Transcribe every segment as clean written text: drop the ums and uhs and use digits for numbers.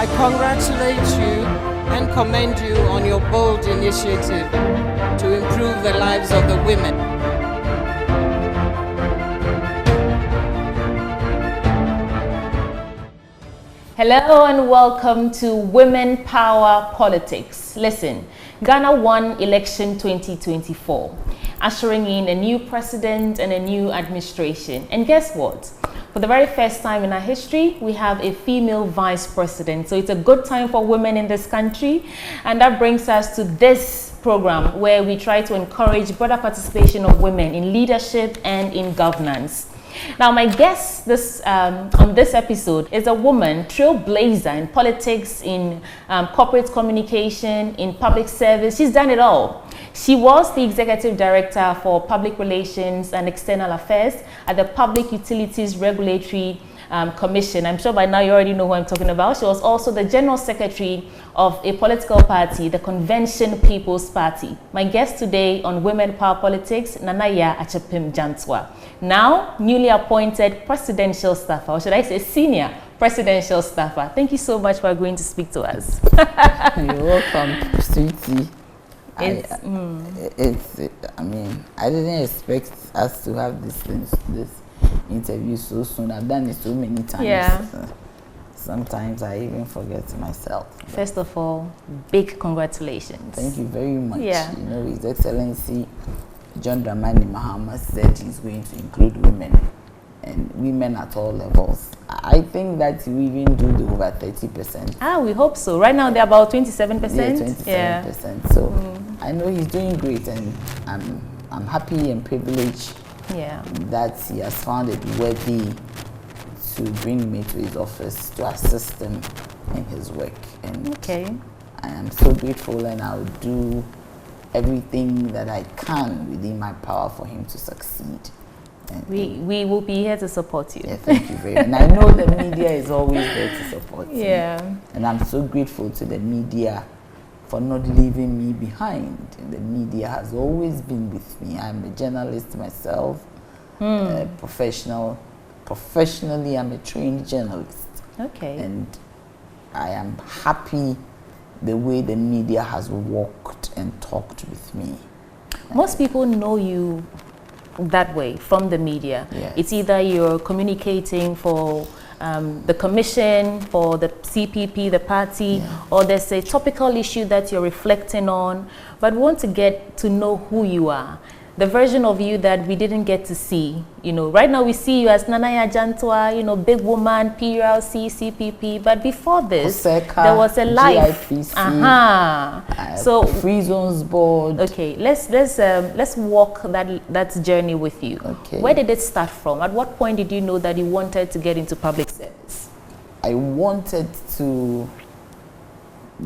I congratulate you and commend you on your bold initiative to improve the lives of the women. Hello and welcome to Women Power Politics. Listen, Ghana won election 2024, ushering in a new president and a new administration. And guess what? For the very first time in our history, we have a female vice president. So it's a good time for women in this country. And that brings us to this program where we try to encourage broader participation of women in leadership and in governance. Now, my guest on this episode is a woman trailblazer in politics, in corporate communication, in public service. She's done it all. She was the executive director for public relations and external affairs at the Public Utilities Regulatory Commission. I'm sure by now you already know who I'm talking about. She was also the general secretary of a political party, the Convention People's Party. My guest today on Women Power Politics, Yaa Jantuah. Now, newly appointed presidential staffer, or should I say senior presidential staffer. Thank you so much for agreeing to speak to us. You're welcome, sweetie. I didn't expect us to have this interview so soon. I've done it so many times. Yeah. Sometimes I even forget myself. First of all, big congratulations. Thank you very much. Yeah. You know, His Excellency John Dramani Mahama said he's going to include women, and women at all levels. I think that we even do the over 30%. We hope so. Right now they're about 27%. Yeah, 27%. So I know he's doing great, and I'm happy and privileged that he has found it worthy to bring me to his office to assist him in his work. And I am so grateful, and I'll do everything that I can within my power for him to succeed. And we will be here to support you. Yeah, thank you very much. And I know the media is always there to support me. And I'm so grateful to the media for not leaving me behind. And the media has always been with me. I'm a journalist myself, professionally I'm a trained journalist. And I am happy the way the media has walked and talked with me. Most people know you that way, from the media. Yes. It's either you're communicating for the commission, for the CPP, the party, or there's a topical issue that you're reflecting on, but we want to get to know who you are. The version of you that we didn't get to see. Right now we see you as Yaa Jantuah, big woman, PRLC, CPP, but before this, Oseka, there was a life. GIPC, So Free Zones Board. Okay, let's walk that journey with you. Where did it start from? At what point did you know that you wanted to get into public service? I wanted to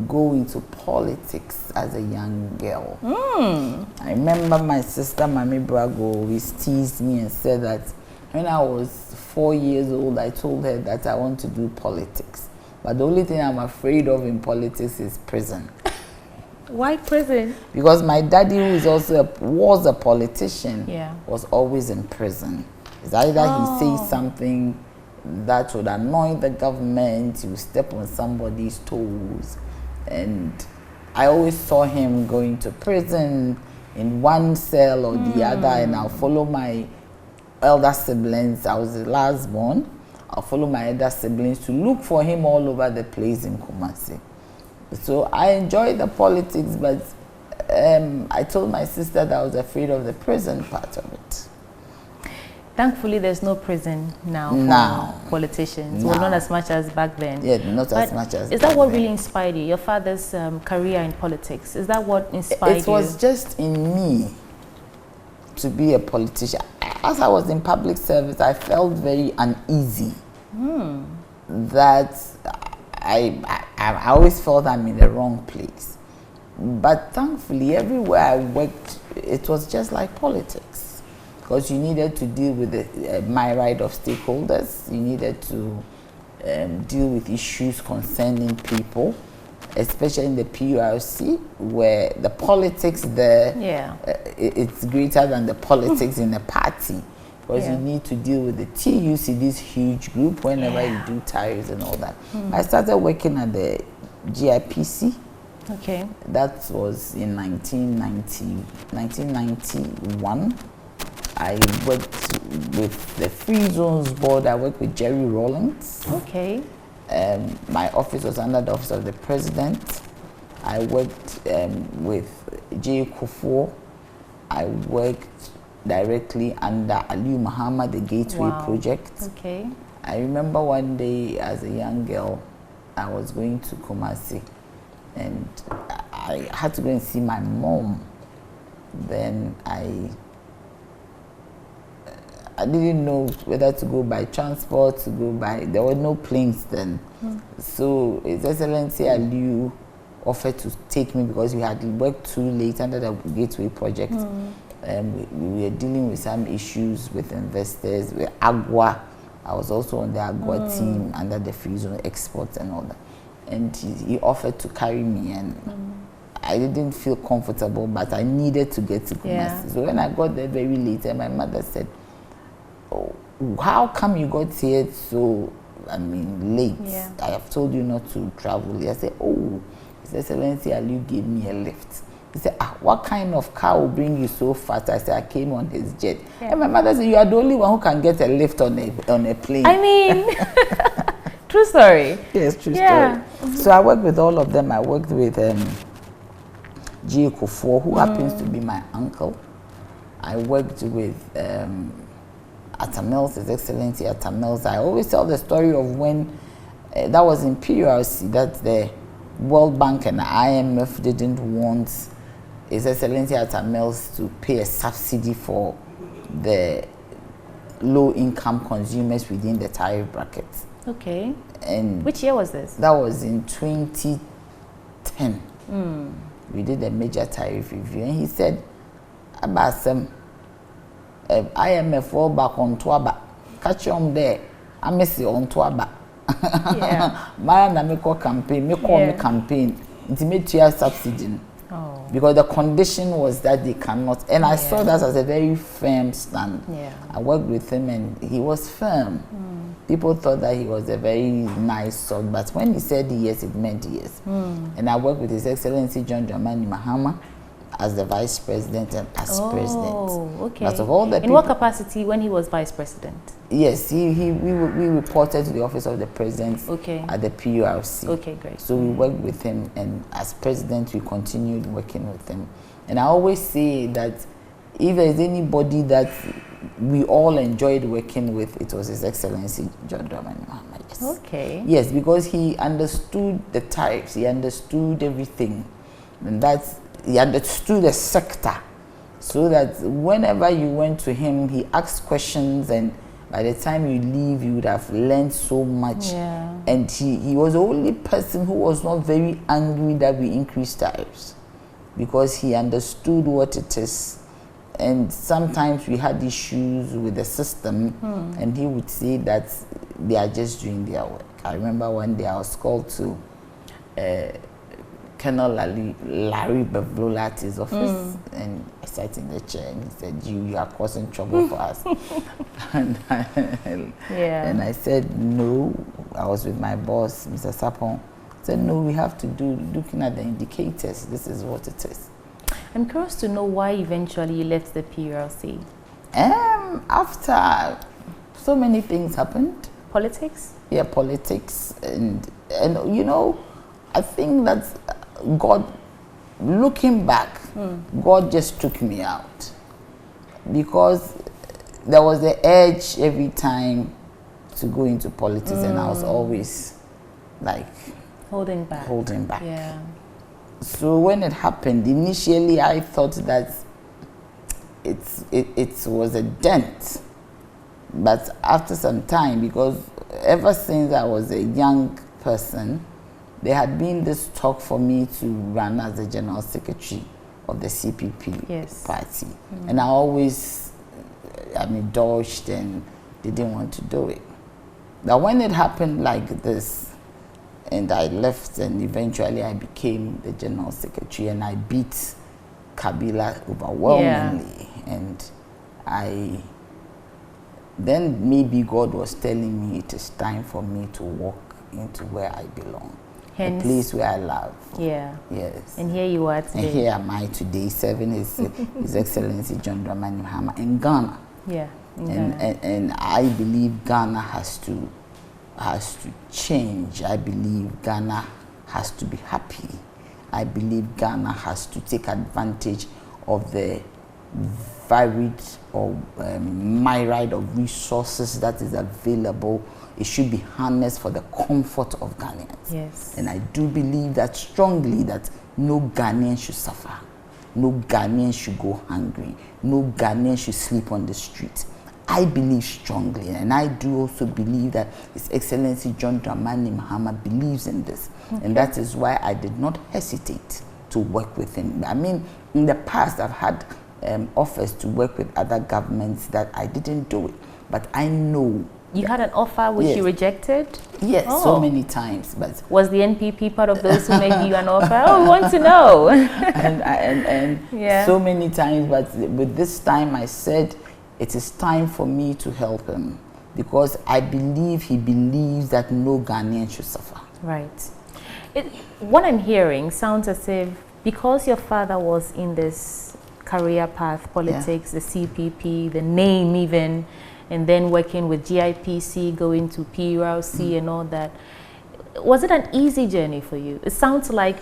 go into politics as a young girl. I remember my sister, Mami Brago, always teased me and said that when I was 4 years old, I told her that I want to do politics. But the only thing I'm afraid of in politics is prison. Why prison? Because my daddy, who was a politician, was always in prison. It's either he says something that would annoy the government, he would step on somebody's toes. And I always saw him going to prison in one cell or the other, and I'll follow my elder siblings. I was the last born. I'll follow my elder siblings to look for him all over the place in Kumasi. So I enjoyed the politics, but I told my sister that I was afraid of the prison part of it. Thankfully, there's no prison now for politicians. Well, not as much as back then. Yeah, not as much as Is that what really inspired you? Your father's career in politics? Is that what inspired you? It was just in me to be a politician. As I was in public service, I felt very uneasy. That I always felt I'm in the wrong place. But thankfully, everywhere I worked, it was just like politics. Because you needed to deal with the myriad of stakeholders. You needed to deal with issues concerning people, especially in the PURC, where the politics there, it's greater than the politics in the party. because you need to deal with the TUC, this huge group, whenever you do tariffs and all that. I started working at the GIPC. Okay. That was in 1991. I worked with the Free Zones Board. I worked with Jerry Rawlings. Okay. My office was under the Office of the President. I worked with J. Kufuor. I worked directly under Aliyu Muhammad, the Gateway Project. Okay. I remember one day as a young girl, I was going to Kumasi, and I had to go and see my mom. Then I didn't know whether to go by transport, there were no planes then. So His Excellency Aliyu offered to take me because we had worked too late under the Gateway Project. We were dealing with some issues with investors, with Agua. I was also on the Agua team under the Free Zone Exports and all that. And he offered to carry me, and I didn't feel comfortable, but I needed to get to Kumasi. So when I got there very late, and my mother said, "Oh, how come you got here so, late? I have told you not to travel." I said, "Oh, His Excellency Aliyu gave me a lift." He said, "What kind of car will bring you so fast?" I said, "I came on his jet." And my mother said, "You are the only one who can get a lift on a plane." I mean, true story. Yes, true story. So I worked with all of them. I worked with J. Kufuor, who happens to be my uncle. I worked with Atamels, His Excellency Atamels. I always tell the story of when that was in PRC, that the World Bank and the IMF didn't want His Excellency Atamels to pay a subsidy for the low-income consumers within the tariff brackets. Okay. And which year was this? That was in 2010. We did a major tariff review, and he said, "Abasem, IMF World Bank on Tuaba, catch you there. I miss you on Tuaba." My na me campaign, me campaign, intimate subsidy. Because the condition was that they cannot, and I saw that as a very firm stand. I worked with him, and he was firm. People thought that he was a very nice sort, but when he said yes, it meant yes. And I worked with His Excellency John Dramani Mahama as the Vice President and as President. Okay. But of all the in what capacity when he was Vice President? Yes, we reported to the Office of the President at the PURC. Okay, great. So we worked with him, and as President, we continued working with him. And I always say that if there's anybody that we all enjoyed working with, it was His Excellency John Dramani Mahama. Yes. Okay. Yes, because he understood the tariffs, he understood everything, and he understood the sector, so that whenever you went to him, he asked questions, and by the time you leave, you would have learned so much. And he was the only person who was not very angry that we increased tariffs, because he understood what it is. And sometimes we had issues with the system, and he would say that they are just doing their work. I remember one day I was called to Colonel Larry Bevlola at his office, and I sat in the chair, and he said, you are causing trouble for us. And I said, no. I was with my boss, Mr. Sapon. I said, no, we have to looking at the indicators. This is what it is. I'm curious to know why eventually you left the PURC. After so many things happened. Politics? Yeah, politics. And you know, I think that God, looking back, God just took me out. Because there was the urge every time to go into politics, and I was always like holding back. Yeah. So when it happened, initially I thought that it was a dent. But after some time, because ever since I was a young person, there had been this talk for me to run as the General Secretary of the CPP party. And I always, dodged and didn't want to do it. Now when it happened like this, and I left, and eventually I became the General Secretary, and I beat Kabila overwhelmingly. And I then maybe God was telling me it is time for me to walk into where I belong. Hence, a place where I love. Yeah. Yes. And here you are today. And here am I today, serving His Excellency John Dramani Mahama in Ghana. Yeah. And I believe Ghana has to change. I believe Ghana has to be happy. I believe Ghana has to take advantage of the varied or myriad of resources that is available. It should be harnessed for the comfort of Ghanaians. Yes. And I do believe that strongly that no Ghanaian should suffer. No Ghanaian should go hungry. No Ghanaian should sleep on the street. I believe strongly, and I do also believe that His Excellency John Dramani Mahama believes in this. Okay. And that is why I did not hesitate to work with him. I mean, in the past, I've had offers to work with other governments that I didn't do it. But I know. You had an offer which you rejected? Yes, so many times. But was the NPP part of those who made you an offer? Oh, we want to know. and so many times, but with this time I said, it is time for me to help him because I believe he believes that no Ghanaian should suffer. Right. What I'm hearing sounds as if because your father was in this career path, politics, the CPP, the name even, and then working with GIPC, going to PURC and all that, was it an easy journey for you? It sounds like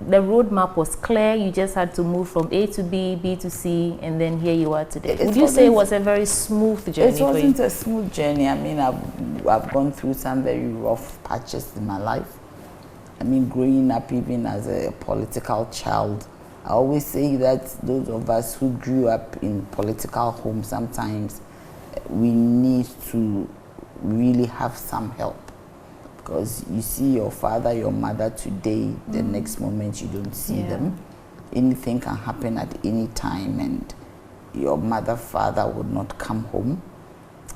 the roadmap was clear. You just had to move from A to B, B to C, and then here you are today. Would you say it was a very smooth journey for you? It wasn't a smooth journey. I mean, I've gone through some very rough patches in my life. I mean, growing up even as a political child, I always say that those of us who grew up in political homes, sometimes we need to really have some help. Because you see your father, your mother today, the next moment you don't see them. Anything can happen at any time, and your mother, father would not come home.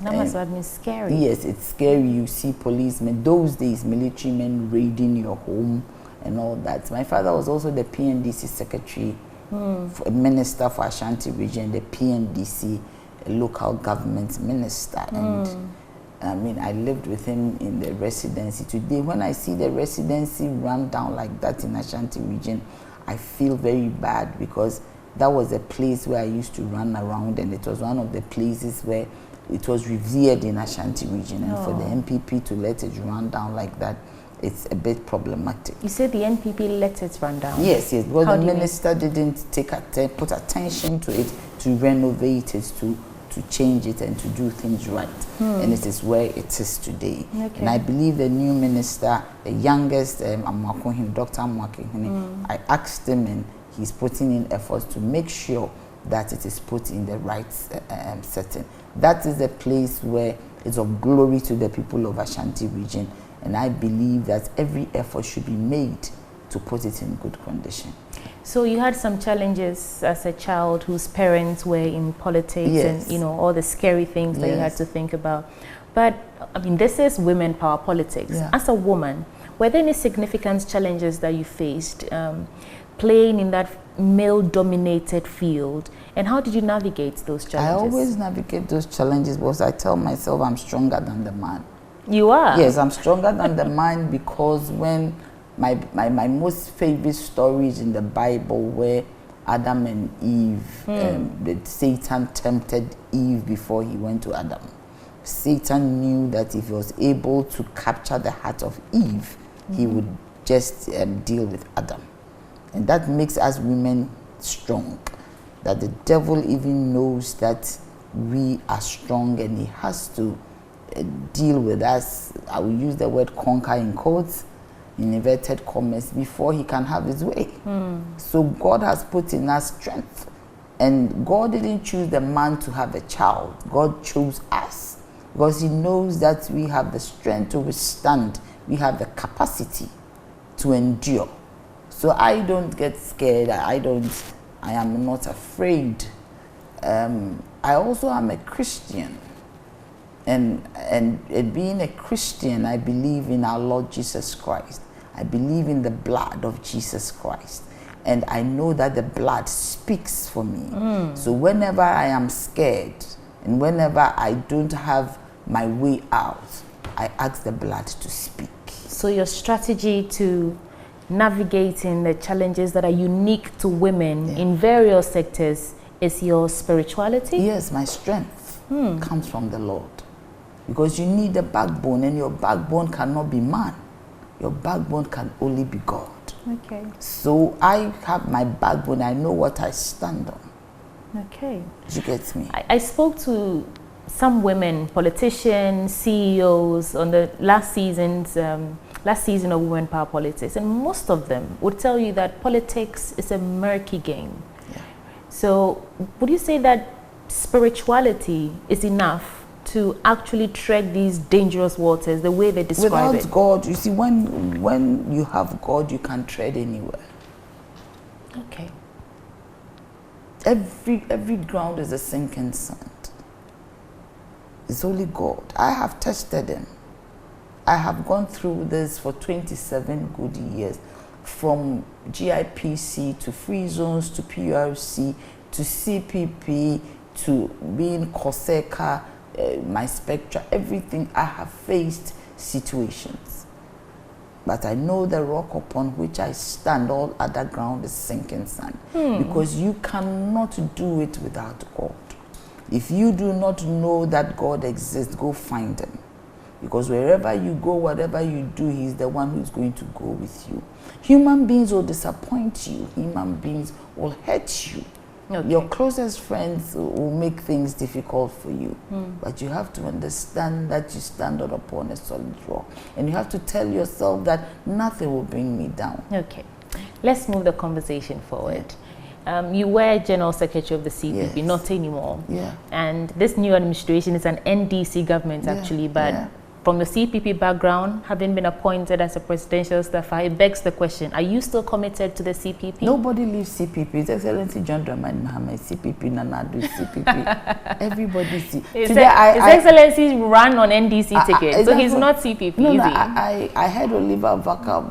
That must have been scary. Yes, it's scary. You see policemen, those days, military men raiding your home and all that. My father was also the PNDC secretary, for a minister for Ashanti region, the PNDC local government minister. And I mean, I lived with him in the residency. Today, when I see the residency run down like that in Ashanti region, I feel very bad because that was a place where I used to run around, and it was one of the places where it was revered in Ashanti region. And for the NPP to let it run down like that, it's a bit problematic. You said the NPP let it run down? Yes, yes. Well, the minister didn't put attention to it, to renovate it, to change it and to do things right. And it is where it is today. Okay. And I believe the new minister, the youngest, Dr. Amwakohene, I asked him, and he's putting in efforts to make sure that it is put in the right setting. That is a place where it's of glory to the people of Ashanti region. And I believe that every effort should be made to put it in good condition. So you had some challenges as a child whose parents were in politics, and you know all the scary things that you had to think about. But I mean, this is women power politics. As a woman, were there any significant challenges that you faced playing in that male-dominated field? And how did you navigate those challenges? I always navigate those challenges because I tell myself I'm stronger than the man. You are? Yes, I'm stronger than the man because when my most favorite stories in the Bible where Adam and Eve, that Satan tempted Eve before he went to Adam. Satan knew that if he was able to capture the heart of Eve, he would just deal with Adam. And that makes us women strong. That the devil even knows that we are strong and he has to deal with us. I will use the word conquer in quotes, in inverted commas, before he can have his way. So God has put in us strength. And God didn't choose the man to have a child. God chose us because he knows that we have the strength to withstand. We have the capacity to endure. So I don't get scared. I am not afraid. I also am a Christian. And being a Christian, I believe in our Lord Jesus Christ. I believe in the blood of Jesus Christ. And I know that the blood speaks for me. So whenever I am scared, And whenever I don't have my way out, I ask the blood to speak. So your strategy to navigating the challenges that are unique to women in various sectors is your spirituality? Yes, my strength comes from the Lord. Because you need a backbone, and your backbone cannot be man. Your backbone can only be God. Okay. So I have my backbone. I know what I stand on. Okay. You get me? I spoke to some women, politicians, CEOs, on the last season of Women Power Politics, and most of them would tell you that politics is a murky game. Yeah. So would you say that spirituality is enough to actually tread these dangerous waters the way they describe it? Without God, you see, when you have God, you can tread anywhere. Okay. Every ground is a sinking sand. It's only God. I have tested him. I have gone through this for 27 good years, from GIPC to free zones to PRC to CPP to being COSECA, my spectra, everything. I have faced situations. But I know the rock upon which I stand, all other ground is sinking sand. Because you cannot do it without God. If you do not know that God exists, go find him. Because wherever you go, whatever you do, he's the one who's going to go with you. Human beings will disappoint you. Human beings will hurt you. Okay. Your closest friends will make things difficult for you. But you have to understand that you stand upon a solid rock. And you have to tell yourself that nothing will bring me down. Okay. Let's move the conversation forward. You were General Secretary of the CPP, not anymore. Yeah. And this new administration is an NDC government, actually, but from the CPP background, having been appointed as a presidential staffer, it begs the question, are you still committed to the CPP? Nobody leaves CPP. His Excellency John Dramani Mahama is CPP, Nanadu is CPP. Everybody see. His Excellency ran on NDC ticket, so he's not CPP, no, is he? I heard Oliver Baka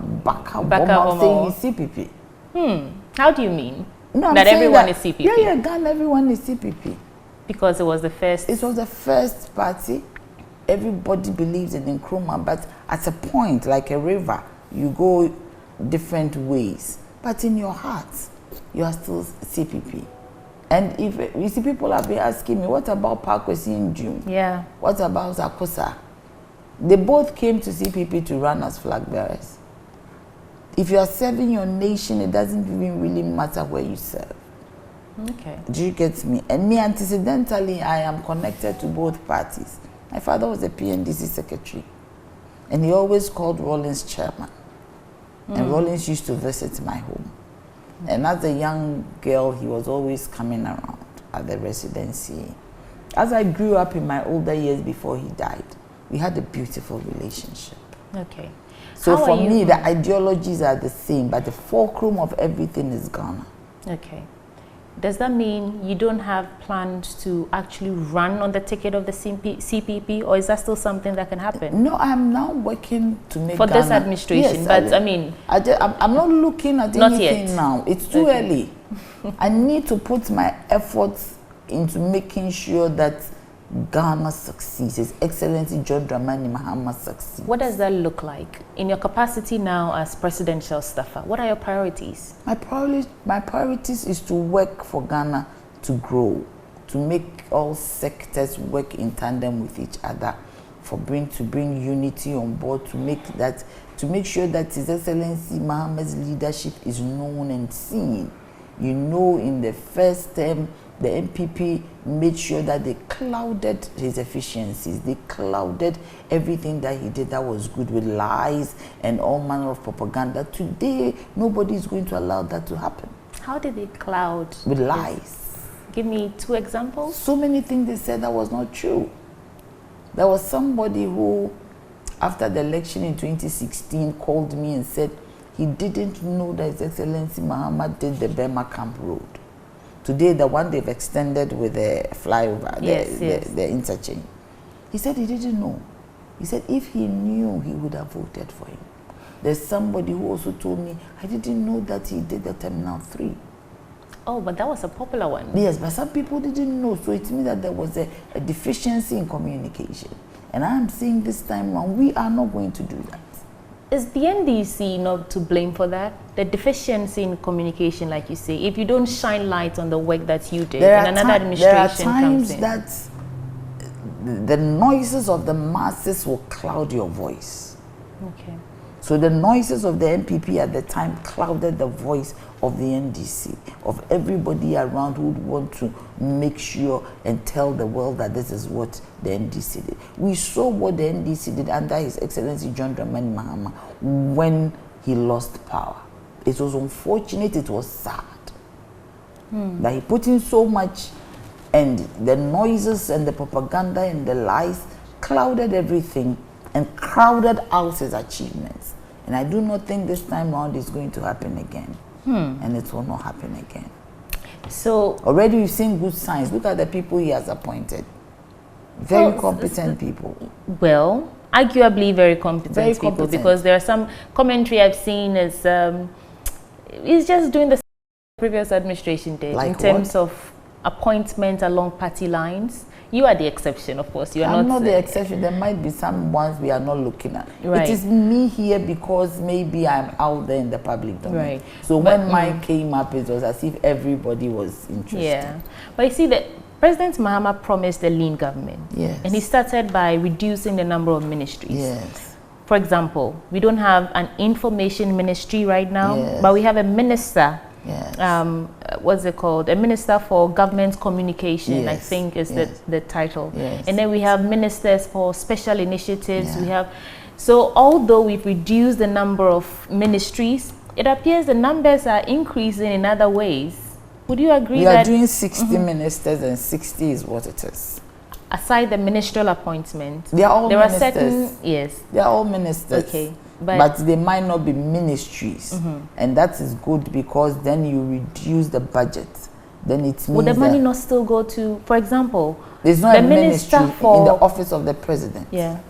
saying he's CPP. How do you mean? No, that everyone is CPP? Yeah, Ghana, everyone is CPP. Because it was the first... It was the first party. Everybody believes in Nkrumah, but at a point, like a river, you go different ways. But in your heart, you are still CPP. And if you see, people have been asking me, what about Parkwesi in June? Yeah. What about Akosa? They both came to CPP to run as flag bearers. If you are serving your nation, it doesn't even really matter where you serve. Okay. Do you get me? And me, antecedentally, I am connected to both parties. My father was a PNDC secretary, and he always called Rawlings chairman. And Rawlings used to visit my home. And as a young girl, he was always coming around at the residency. As I grew up in my older years before he died, we had a beautiful relationship. Okay. So for me, the ideologies are the same, but the fulcrum of everything is Ghana. Okay. Does that mean you don't have plans to actually run on the ticket of the CPP, or is that still something that can happen? No, I'm now working to make for Ghana. This administration, yes, but I mean... I'm not looking at anything now. It's too early. I need to put my efforts into making sure that Ghana succeeds. His Excellency John Dramani Mahama succeeds. What does that look like in your capacity now as presidential staffer? What are your priorities? My priorities is to work for Ghana to grow, to make all sectors work in tandem with each other, to bring unity on board, to make sure that His Excellency Mahama's leadership is known and seen. You know, in the first term, the MPP made sure that they clouded his efficiencies. They clouded everything that he did that was good with lies and all manner of propaganda. Today, nobody is going to allow that to happen. How did they cloud? With lies. Give me 2 examples. So many things they said that was not true. There was somebody who, after the election in 2016, called me and said he didn't know that His Excellency Mahama did the Burma Camp Road. Today, the one they've extended with the flyover, the interchange. He said he didn't know. He said if he knew, he would have voted for him. There's somebody who also told me, I didn't know that he did the Terminal 3. Oh, but that was a popular one. Yes, but some people didn't know. So it means that there was a deficiency in communication. And I'm saying this time around, we are not going to do that. Is the NDC not to blame for that? The deficiency in communication, like you say, if you don't shine light on the work that you did, and another administration comes in. There are times that the noises of the masses will cloud your voice. Okay. So the noises of the NPP at the time clouded the voice of the NDC, of everybody around who would want to make sure and tell the world that this is what the NDC did. We saw what the NDC did under His Excellency John Dramani Mahama when he lost power. It was unfortunate, it was sad that he put in so much, and the noises and the propaganda and the lies clouded everything and crowded out his achievements. And I do not think this time around it's going to happen again. And it will not happen again. So already we've seen good signs. Look at the people he has appointed. Very competent people. Well, arguably very competent people, because there are some commentary I've seen is he's just doing the previous administration did, like in terms of appointment along party lines. You are the exception, of course. You are not the exception. There might be some ones we are not looking at. Right. It is me here because maybe I'm out there in the public domain. Right. So when mine came up, it was as if everybody was interested. Yeah. But you see that President Mahama promised a lean government. Yes. And he started by reducing the number of ministries. Yes. For example, we don't have an information ministry right now, but we have a minister. Yes. What's it called? A minister for government communication, I think is the title. Yes. And then we have ministers for special initiatives. We have, so although we've reduced the number of ministries, it appears the numbers are increasing in other ways. Would you agree that we are doing 60 ministers, and 60 is what it is? Aside the ministerial appointment, they are all ministers. Are certain, they are all ministers. Okay. But they might not be ministries, and that is good because then you reduce the budget. Then it means would the money not still go to, for example, there's not a ministry in the office of the president. Yeah,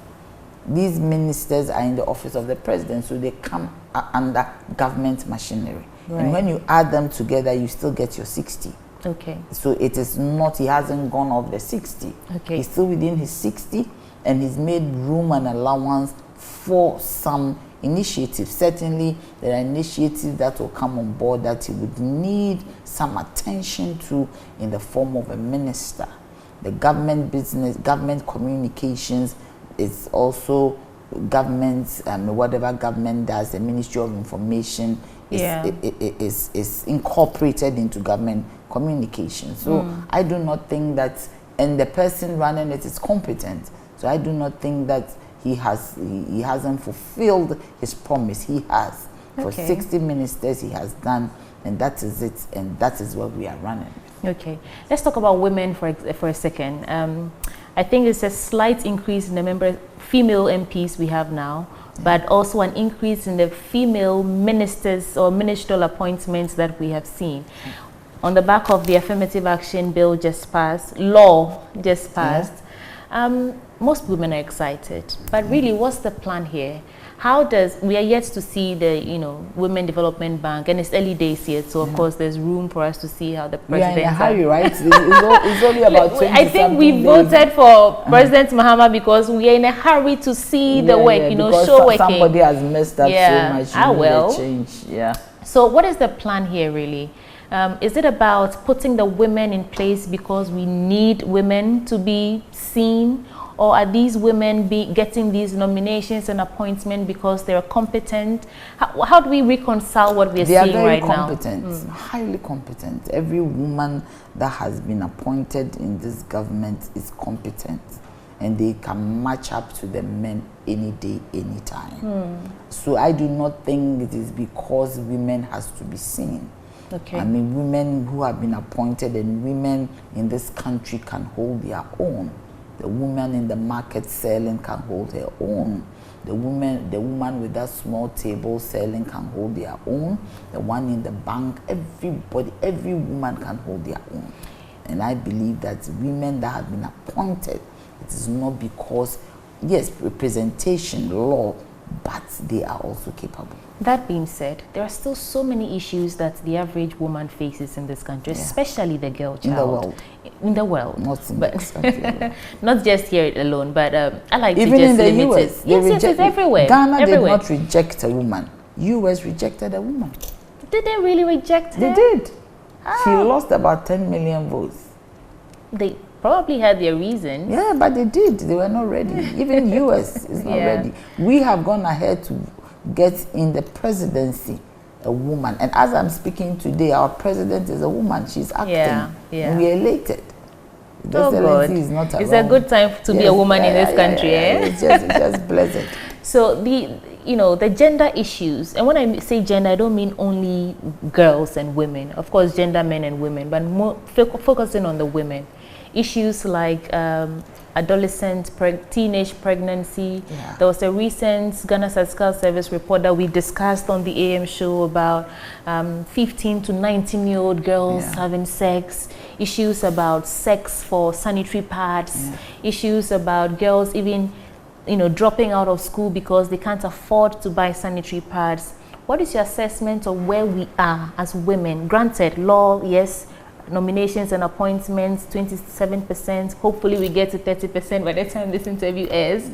these ministers are in the office of the president, so they come under government machinery. Right. And when you add them together, you still get your 60. Okay. So it is not, he hasn't gone off the 60. Okay. He's still within his 60, and he's made room and allowance for some initiatives. Certainly there are initiatives that will come on board that he would need some attention to in the form of a minister. The government business, government communications is also government, whatever government does, the Ministry of Information is incorporated into government communication. So I do not think that, and the person running it is competent. So I do not think that he hasn't fulfilled his promise. He has. For 60 ministers he has done, and that is it, and that is what we are running. Okay, let's talk about women for a second. I think it's a slight increase in the female MPs we have now, but also an increase in the female ministers or ministerial appointments that we have seen. On the back of the affirmative action bill just passed, law just passed, most women are excited, but really, what's the plan here? We are yet to see the, Women Development Bank, and it's early days yet, so of course there's room for us to see how the president... We are in a hurry, right? It's only about 20 I think we voted for President Mahama because we are in a hurry to see the work, show working. Somebody has messed up so much, change. So what is the plan here, really? Is it about putting the women in place because we need women to be seen? Or are these women getting these nominations and appointments because they're competent? How do we reconcile what we're seeing right now? They are very competent, highly competent. Every woman that has been appointed in this government is competent, and they can match up to the men any day, any time. So I do not think it is because women has to be seen. Okay. I mean, women who have been appointed and women in this country can hold their own. The woman in the market selling can hold her own. The woman with that small table selling can hold their own. The one in the bank, every woman can hold their own. And I believe that women that have been appointed, it is not because, yes, representation, law but they are also capable. That being said, there are still so many issues that the average woman faces in this country, especially the girl child. In the world. In the world. Not in this country. Not just here alone, but I like even to just in the limit US, it. Yes, it's everywhere. Ghana everywhere. did not reject a woman. US rejected a woman. Did they really reject her? They did. She lost about 10 million votes. They probably had their reason. Yeah, but they did. They were not ready. Even US is not ready. We have gone ahead to get in the presidency a woman. And as I'm speaking today, our president is a woman. She's acting. And we elected. Oh God. Is not it's a good time to be a woman in this country. It's just blessed. So the gender issues, and when I say gender, I don't mean only girls and women. Of course, gender, men and women, but more focusing on the women. Issues like adolescent, teenage pregnancy. Yeah. There was a recent Ghana Statistical Service report that we discussed on the AM show about 15 to 19-year-old girls having sex. Issues about sex for sanitary pads. Issues about girls even dropping out of school because they can't afford to buy sanitary pads. What is your assessment of where we are as women? Granted, law, yes, nominations and appointments, 27%. Hopefully we get to 30% by the time this interview airs.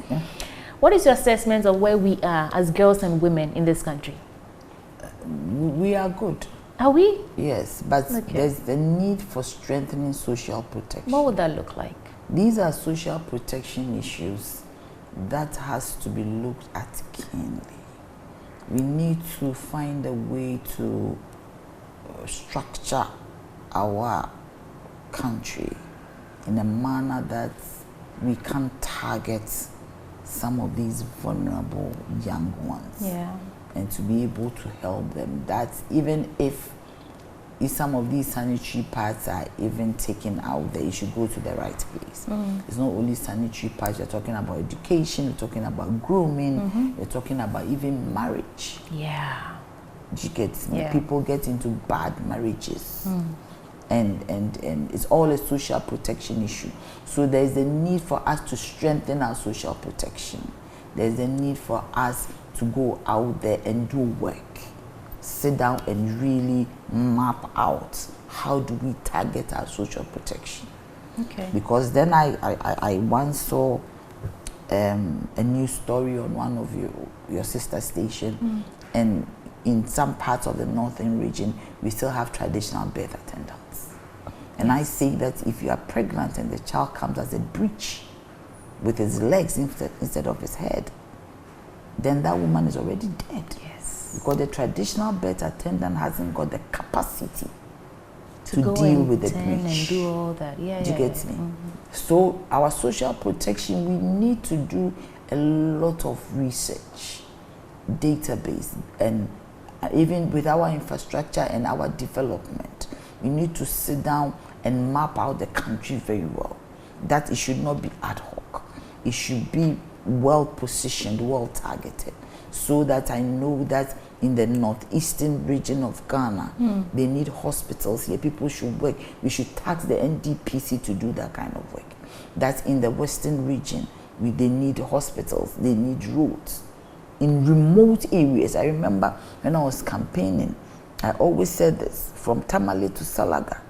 What is your assessment of where we are as girls and women in this country? We are good. Are we? Yes, but there's the need for strengthening social protection. What would that look like? These are social protection issues that has to be looked at keenly. We need to find a way to structure our country in a manner that we can target some of these vulnerable young ones. And to be able to help them. That even if some of these sanitary pads are even taken out there, you should go to the right place. It's not only sanitary pads, you're talking about education, you're talking about grooming, you're talking about even marriage. You get people get into bad marriages. And it's all a social protection issue. So there's a need for us to strengthen our social protection. There's a need for us to go out there and do work. Sit down and really map out how do we target our social protection. Because then I once saw a news story on one of your sister station, and in some parts of the northern region, we still have traditional birth attendants. And I say that if you are pregnant and the child comes as a breech with his legs instead of his head, then that woman is already dead. Because the traditional birth attendant hasn't got the capacity to deal with the breech. And do all that. Do you get me? So our social protection, we need to do a lot of research, database, and even with our infrastructure and our development, we need to sit down and map out the country very well. That it should not be ad hoc. It should be well positioned, well targeted, so that I know that in the northeastern region of Ghana, they need hospitals here. People should work. We should tax the NDPC to do that kind of work. That in the western region, they need hospitals, they need roads. In remote areas, I remember when I was campaigning, I always said this, from Tamale to Salaga,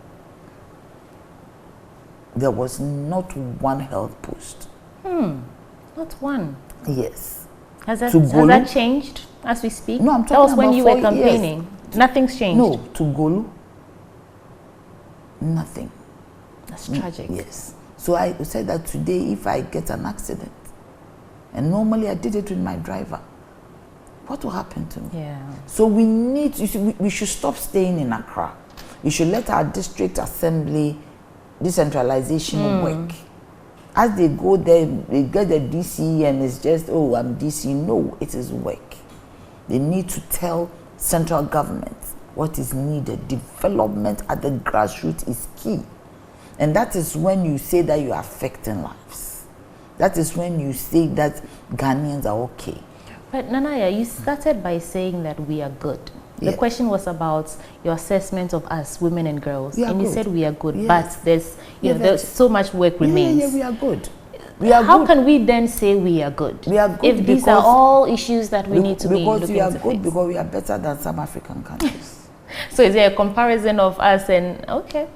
there was not one health post. Not one. Yes. Has that changed as we speak? No, I'm talking that was when about you were campaigning. Years. Nothing's changed. No, to Golu, nothing. That's tragic. Yes. So I said that today, if I get an accident, and normally I did it with my driver, what will happen to me? So we need to, we should stop staying in Accra. We should let our district assembly decentralization work. As they go there, they get the DC and it's just, oh, I'm DC. No, it is work. They need to tell central government what is needed. Development at the grassroots is key. And that is when you say that you are affecting lives. That is when you say that Ghanaians are okay. But Nanaya, you started by saying that we are good. The question was about your assessment of us, women and girls. And you said we are good, but there's, there's so much work remains. We are good. how can we then say we are good? We are good if these are all issues that we need to be looking because we are to good fix. because we are better than some African countries. So is there a comparison of us and okay?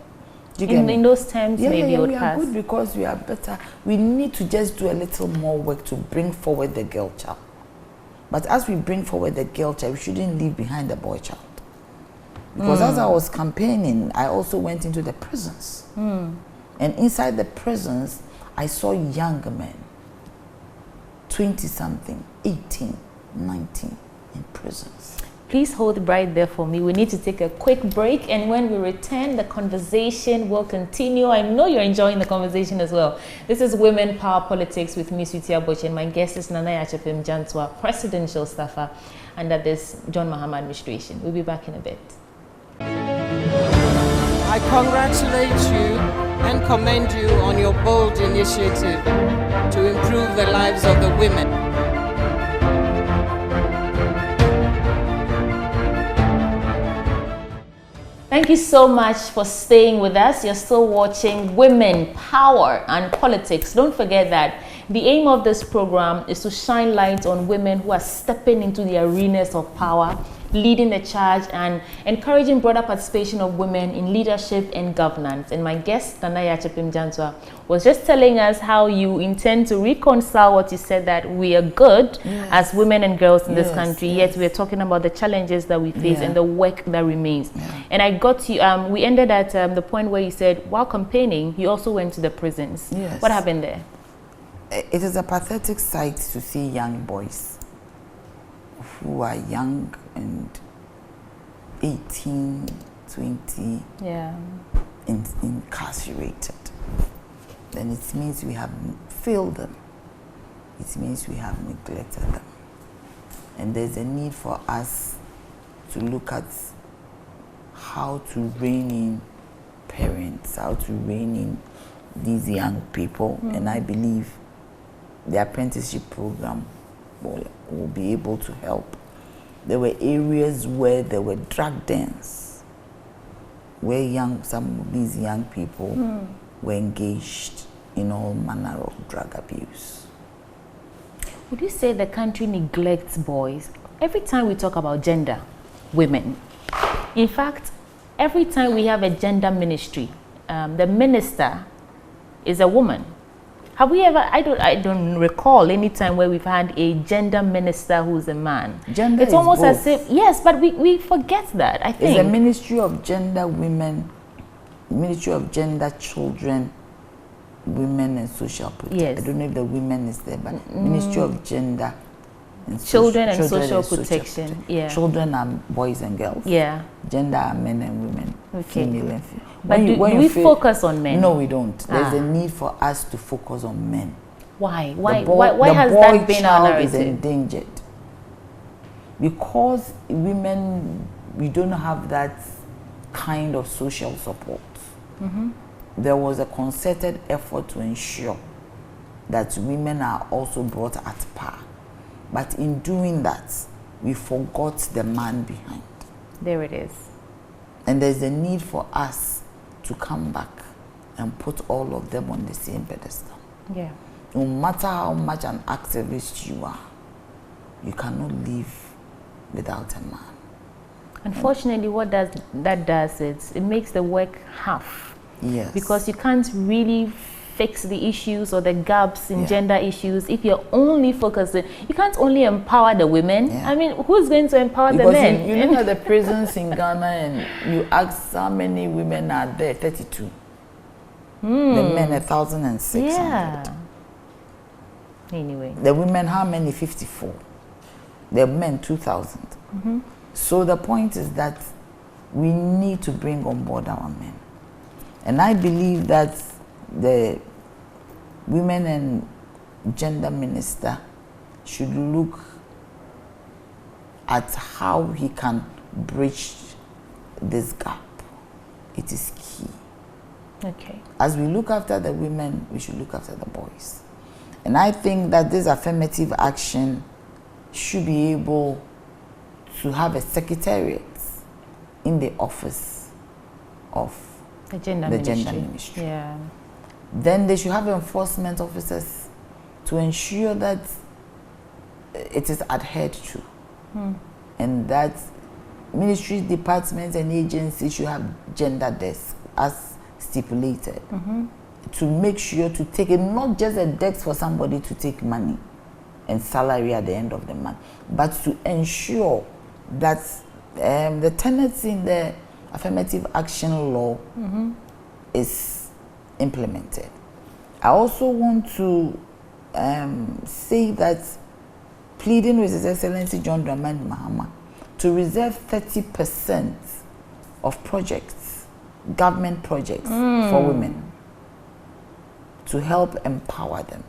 In those terms, maybe it would pass. We are good because we are better. We need to just do a little more work to bring forward the girl child. But as we bring forward the girl child, we shouldn't leave behind the boy child. Because as I was campaigning, I also went into the prisons. And inside the prisons, I saw young men, 20-something, 18, 19, in prisons. Please hold right there for me. We need to take a quick break, and when we return, the conversation will continue. I know you're enjoying the conversation as well. This is Women Power Politics with me, Yaa Jantuah, and my guest is Yaa Jantuah, presidential staffer under this John Mahama administration. We'll be back in a bit. I congratulate you and commend you on your bold initiative to improve the lives of the women. Thank you so much for staying with us. You're still watching Women, Power and Politics. Don't forget that the aim of this program is to shine light on women who are stepping into the arenas of power, leading the charge and encouraging broader participation of women in leadership and governance. And my guest, Yaa Jantuah, was just telling us how you intend to reconcile what you said, that we are good as women and girls in this country, yet we're talking about the challenges that we face and the work that remains. And I got you, we ended at the point where you said, while campaigning, you also went to the prisons. What happened there? It is a pathetic sight to see young boys who are young and 18, 20, incarcerated. Then it means we have failed them. It means we have neglected them. And there's a need for us to look at how to rein in parents, how to rein in these young people. And I believe the apprenticeship program will be able to help. There were areas where there were drug dens, where some of these young people were engaged in all manner of drug abuse. Would you say the country neglects boys? Every time we talk about gender, women, in fact, every time we have a gender ministry, the minister is a woman. Have we ever, I don't recall any time where we've had a gender minister who's a man. Gender it's is almost both. As if, yes, but we forget that, I think. It's a Ministry of Gender, Women, Ministry of Gender, Children, Women and Social Protection. I don't know if the women is there, but Ministry of Gender and Children and Social Protection. Children are boys and girls. Gender are men and women, female and female. But do we focus on men? No, we don't. There's a need for us to focus on men. Why? Why has that been our narrative? The boy child is endangered. Because women, we don't have that kind of social support. There was a concerted effort to ensure that women are also brought at par. But in doing that, we forgot the man behind. There it is. And there's a need for us to come back and put all of them on the same pedestal. No matter how much an activist you are, you cannot live without a man. Unfortunately, what that does is it makes the work half. Because you can't really fix the issues or the gaps in gender issues if you're only focusing. You can't only empower the women. I mean, who's going to empower the men? You look at the prisons in Ghana and you ask how many women are there, 32. The men 1,600. Anyway. The women, how many? 54. The men 2,000. So the point is that we need to bring on board our men. And I believe that the Women and Gender Minister should look at how he can bridge this gap. It is key. As we look after the women, we should look after the boys. And I think that this affirmative action should be able to have a secretariat in the office of the gender ministry. Then they should have enforcement officers to ensure that it is adhered to, and that ministries, departments, and agencies should have gender desks as stipulated, to make sure to take it, not just a desk for somebody to take money and salary at the end of the month, but to ensure that the tenets in the affirmative action law is implemented. I also want to say that, pleading with His Excellency John Dramani Mahama to reserve 30% of projects, government projects, for women, to help empower them.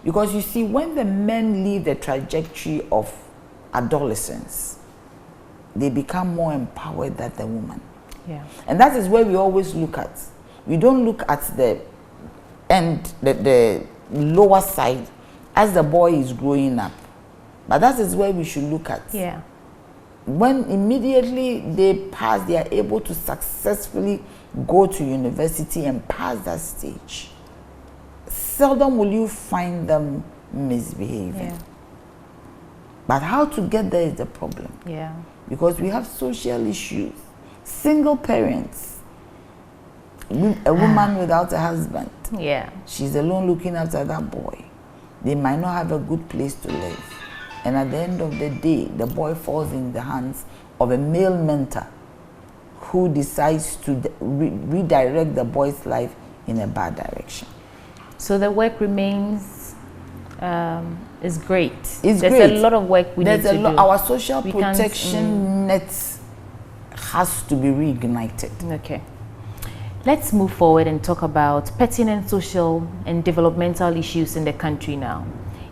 Because you see, when the men leave the trajectory of adolescence, they become more empowered than the woman. Yeah. And that is where we always look at. We don't look at the end, the lower side, as the boy is growing up. But that is where we should look at. Yeah. When immediately they pass, they are able to successfully go to university and pass that stage. Seldom will you find them misbehaving. Yeah. But how to get there is the problem. Yeah. Because we have social issues. Single parents, a woman without a husband. Yeah. She's alone looking after that boy. They might not have a good place to live. And at the end of the day, the boy falls in the hands of a male mentor who decides to redirect the boy's life in a bad direction. So the work remains is great. There's a lot of work we need to do. Our social protection net has to be reignited. Okay. Let's move forward and talk about pertinent social and developmental issues in the country now.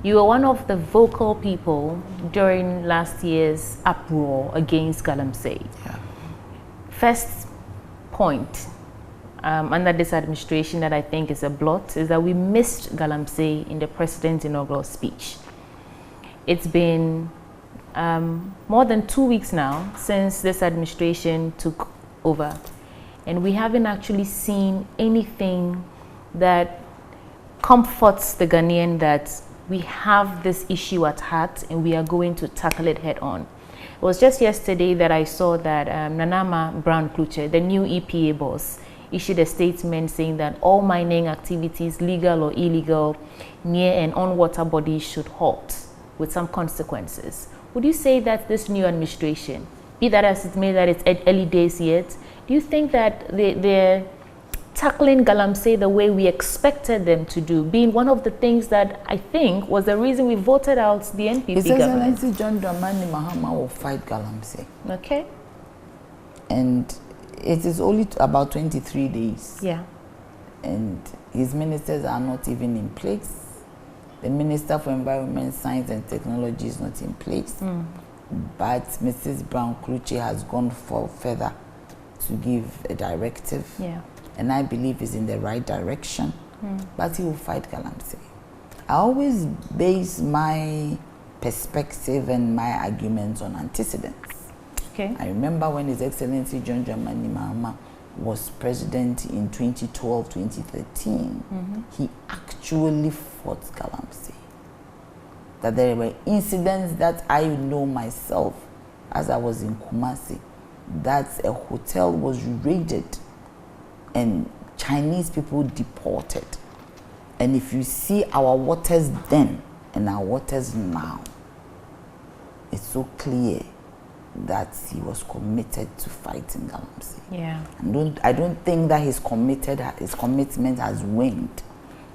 You were one of the vocal people during last year's uproar against Galamsey. Yeah. First point under this administration that I think is a blot is that we missed Galamsey in the president's inaugural speech. It's been more than 2 weeks now since this administration took over, and we haven't actually seen anything that comforts the Ghanaian that we have this issue at heart and we are going to tackle it head on. It was just yesterday that I saw that Nanama Brown-Kluche, the new EPA boss, issued a statement saying that all mining activities, legal or illegal, near and on water bodies should halt with some consequences. Would you say that this new administration, be that as it may that it's early days yet, do you think that they're tackling Galamsey the way we expected them to do, being one of the things that I think was the reason we voted out the NPP His government? Excellency John Dramani Mahama will fight Galamsey. Okay. And it is only about 23 days. Yeah. And his ministers are not even in place. The Minister for Environment, Science and Technology is not in place. But Mrs. Brown-Kluche has gone further to give a directive. Yeah. And I believe is in the right direction, but he will fight Galamsey. I always base my perspective and my arguments on antecedents. Okay. I remember when His Excellency John Dramani Mahama was president in 2012, 2013, he actually fought Galamsey. That there were incidents that I know myself as I was in Kumasi, that a hotel was raided and Chinese people deported. And if you see our waters then and our waters now, it's so clear that he was committed to fighting Galamsey. Yeah. And I don't think that his commitment has waned.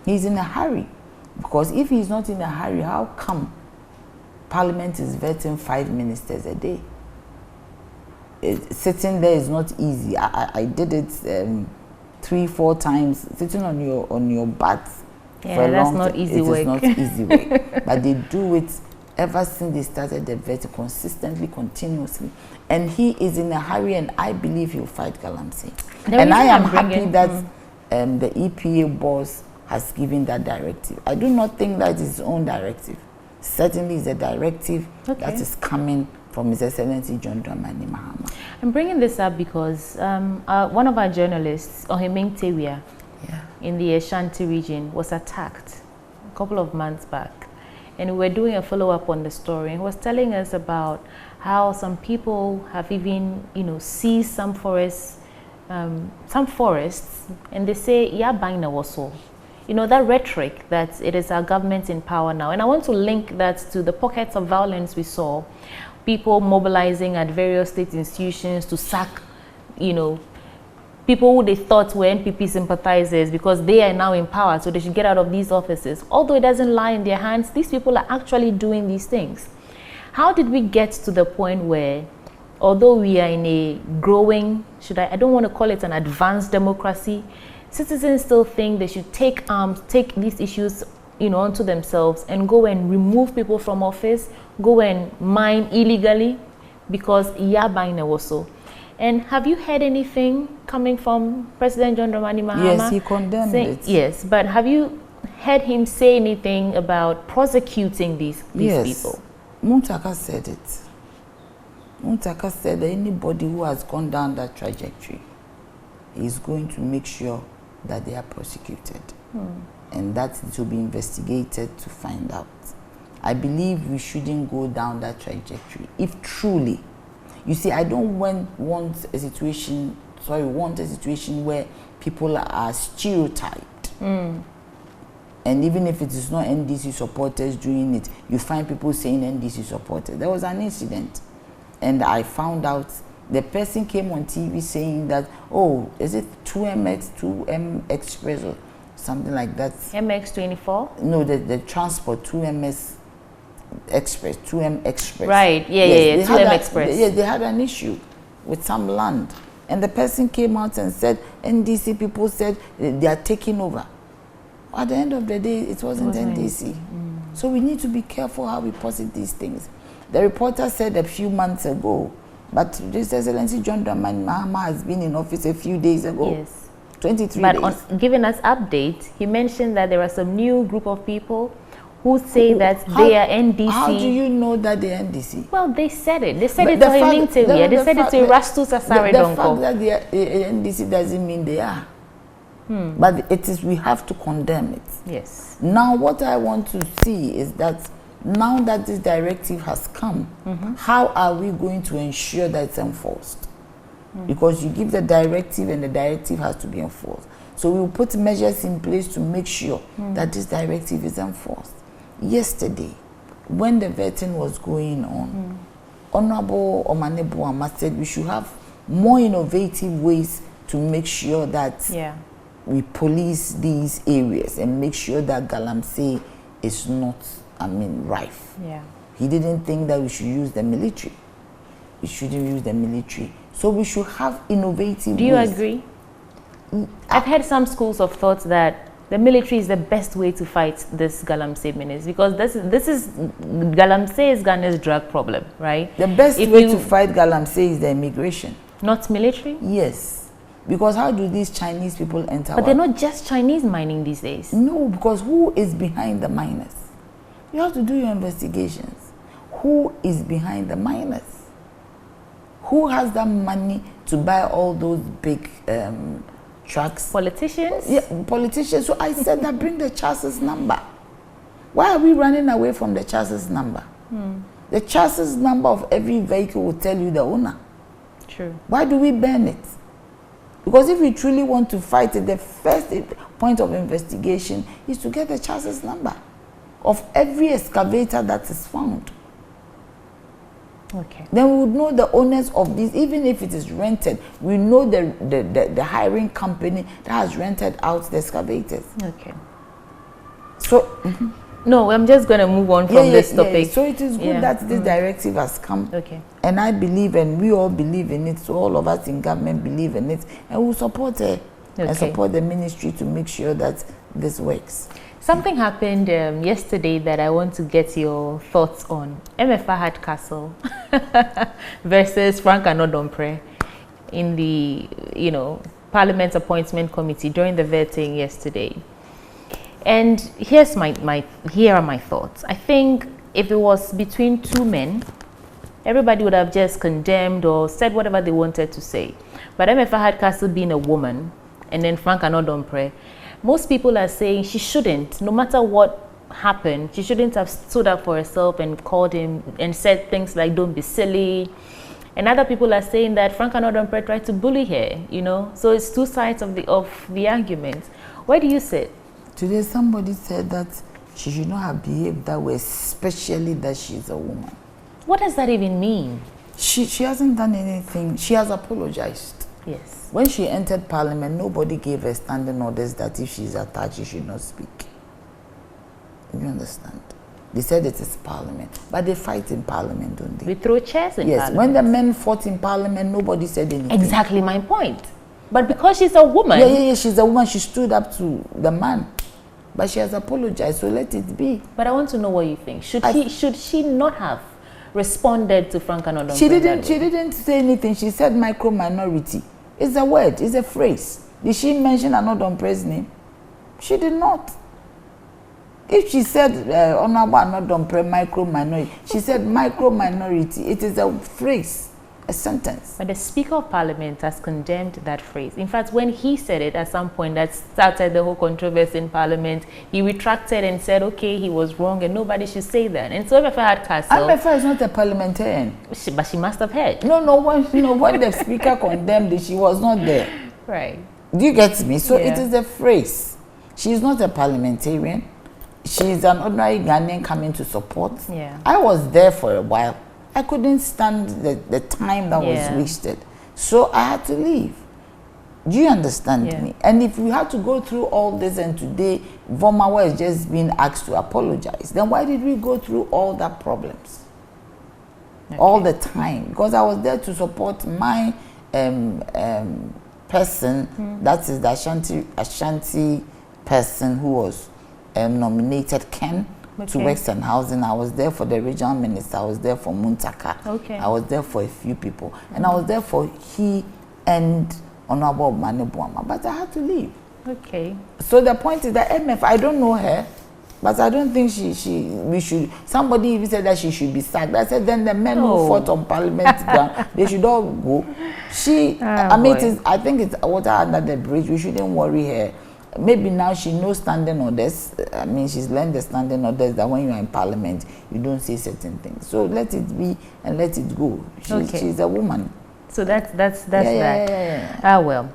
He's in a hurry. Because if he's not in a hurry, how come Parliament is vetting 5 ministers a day? Sitting there is not easy. I did it 3-4 times, sitting on your butt for a long time. That's not easy work. It is not easy work. But they do it ever since they started the vet, consistently, continuously. And he is in a hurry, and I believe he'll fight Galamsey. And I am happy that the EPA boss has given that directive. I do not think that is his own directive. Certainly it's a directive that is coming from His Excellency John Dramani Mahama. I'm bringing this up because one of our journalists, Ohemeng Tewia, in the Ashanti region, was attacked couple of months back, and we were doing a follow-up on the story, and he was telling us about how some people have even, seized some forests, and they say, Yaa Jantuah. That rhetoric that it is our government in power now. And I want to link that to the pockets of violence we saw, people mobilizing at various state institutions to sack, people who they thought were NPP sympathizers because they are now in power, so they should get out of these offices. Although it doesn't lie in their hands, these people are actually doing these things. How did we get to the point where, although we are in a growing, I don't want to call it an advanced democracy, citizens still think they should take these issues, onto themselves and go and remove people from office, go and mine illegally because Yaa Jantuah. And have you heard anything coming from President John Dramani Mahama? Yes, he condemned it. Yes, but have you heard him say anything about prosecuting these people? Muntaka said it. Muntaka said that anybody who has gone down that trajectory is going to make sure that they are prosecuted. And that it will be investigated to find out. I believe we shouldn't go down that trajectory. If truly, you see, I don't want a situation where people are stereotyped. And even if it is not NDC supporters doing it, you find people saying NDC supporters. There was an incident, and I found out the person came on TV saying that, oh, is it 2M Express or something like that? MX24? No, the transport, 2M Express. Right, yeah, 2M Express. Yes, they had an issue with some land. And the person came out and said, NDC people said they are taking over. At the end of the day, it wasn't NDC. So we need to be careful how we posit these things. The reporter said a few months ago, but His Excellency John Dramani Mahama has been in office a few days ago. Yes. 23 but days. But giving us updates, he mentioned that there are some new group of people who say that they are NDC. How do you know that they are NDC? Well, they said it. They said it to Himintewia. They said it to Rastus Asaredonko. The fact that they are NDC doesn't mean they are. But we have to condemn it. Yes. Now, what I want to see is that now that this directive has come, how are we going to ensure that it's enforced? Because you give the directive and the directive has to be enforced. So we will put measures in place to make sure that this directive is enforced. Yesterday, when the vetting was going on, Honorable Omanebuama said we should have more innovative ways to make sure that we police these areas and make sure that Galamsey is not, rife. He didn't think that we should use the military. We shouldn't use the military. So we should have innovative ways. Do you agree? I've heard some schools of thought that the military is the best way to fight this Galamsey menace, because this is Galamsey is Ghana's drug problem, right? The best way to fight Galamsey is the immigration. Not military? Yes. Because how do these Chinese people enter? But they're not just Chinese mining these days. No, because who is behind the miners? You have to do your investigations. Who is behind the miners? Who has that money to buy all those big trucks? Politicians? Yeah, politicians. So I said that bring the chassis number. Why are we running away from the chassis number? The chassis number of every vehicle will tell you the owner. True. Why do we ban it? Because if we truly want to fight it, the first point of investigation is to get the chassis number of every excavator that is found. Okay. Then we would know the owners of this, even if it is rented. We know the hiring company that has rented out the excavators. Okay. So, no, I'm just going to move on from this topic. So it is good that this directive has come. Okay. And I believe, and we all believe in it, so all of us in government believe in it, and we'll support it and support the ministry to make sure that this works. Something happened yesterday that I want to get your thoughts on. Fahad Castle versus Frank Anodompre in the, Parliament Appointment Committee during the vetting yesterday. And here are my thoughts. I think if it was between two men, everybody would have just condemned or said whatever they wanted to say. But Fahad Castle being a woman, and then Frank Anodompre, most people are saying she shouldn't, no matter what happened, she shouldn't have stood up for herself and called him and said things like, don't be silly. And other people are saying that Frank Anodonpre tried to bully her, you know. So it's two sides of the argument. Where do you sit? Today somebody said that she should not have behaved that way, especially that she's a woman. What does that even mean? She hasn't done anything. She has apologized. Yes. When she entered parliament, nobody gave her standing orders that if she's attacked, she should not speak. You understand? They said it is parliament, but they fight in parliament, don't they? We throw chairs in parliament. Yes, when the men fought in parliament, nobody said anything. Exactly my point. But because she's a woman. Yeah, she's a woman, she stood up to the man. But she has apologized, so let it be. But I want to know what you think. Should she not have responded to Frank Anodonpre? She didn't say anything. She said micro-minority. It's a word, it's a phrase. Did she mention Anodonpre's name? She did not. If she said Honorable Anodonpre micro-minority, she said micro-minority. It is a phrase, a sentence. But the Speaker of Parliament has condemned that phrase. In fact, when he said it at some point that started the whole controversy in Parliament, he retracted and said, okay, he was wrong and nobody should say that. And so Emefa had Castle. Emefa is not a parliamentarian. But she must have heard. No, when the Speaker condemned it, she was not there. Right. Do you get me? So it is a phrase. She is not a parliamentarian. She is an ordinary Ghanaian coming to support. Yeah. I was there for a while. I couldn't stand the time that was wasted. So I had to leave. Do you understand me? And if we had to go through all this and today Vomawa is just being asked to apologize, then why did we go through all that problems? All the time? Because I was there to support my person, that is the Ashanti person who was nominated Ken to Western Housing. I was there for the regional minister. I was there for Muntaka. I was there for a few people. And I was there for he and Honorable Mane Buama. But I had to leave. So the point is that MF, I don't know her, but I don't think we should. Somebody even said that she should be sacked. I said then the men who fought on Parliament ground, they should all go. I think it's water under the bridge. We shouldn't worry her. Maybe now she knows standing orders. I mean, she's learned the standing orders that when you are in Parliament, you don't say certain things. So let it be and let it go. She's a woman. So that's that. Yeah. Well,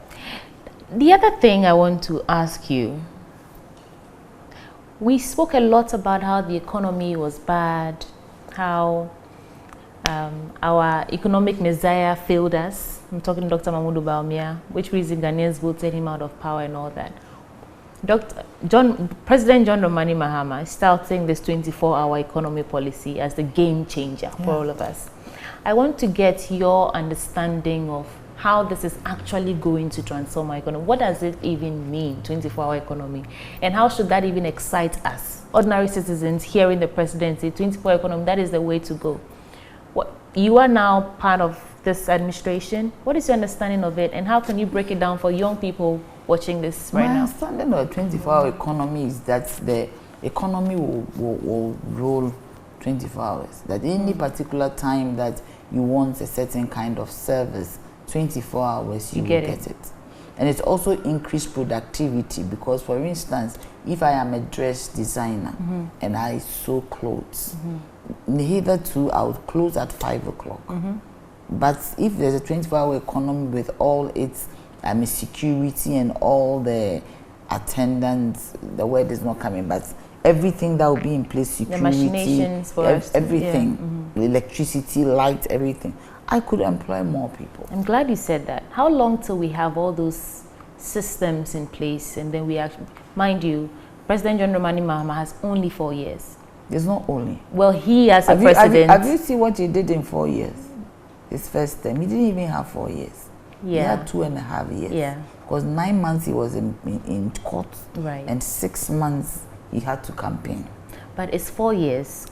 the other thing I want to ask you. We spoke a lot about how the economy was bad, how our economic messiah failed us. I'm talking to Dr. Mahmoud Bawumia, which reason Ghanaians voted him out of power and all that. President John Dramani Mahama is starting this 24-hour economy policy as the game changer for all of us. I want to get your understanding of how this is actually going to transform our economy. What does it even mean, 24-hour economy? And how should that even excite us, ordinary citizens, hearing the president say 24-hour economy, that is the way to go? You are now part of this administration. What is your understanding of it, and how can you break it down for young people watching this right now? My understanding of the 24-hour economy is that the economy will roll 24 hours. That any particular time that you want a certain kind of service, 24 hours, you will get it. And it's also increased productivity because, for instance, if I am a dress designer and I sew clothes, hitherto I would close at 5 o'clock. But if there's a 24-hour economy with all its security and all the attendants, the word is not coming, but everything that will be in place, security, the machinations for everything, electricity, light, everything, I could employ more people. I'm glad you said that. How long till we have all those systems in place and then we actually, mind you, President John Dramani Mahama has only 4 years. It's not only. Well, he as a president. Have you seen what he did in 4 years? His first term, he didn't even have 4 years. He had 2.5 years. Because 9 months he was in court, and 6 months he had to campaign. But it's 4 years,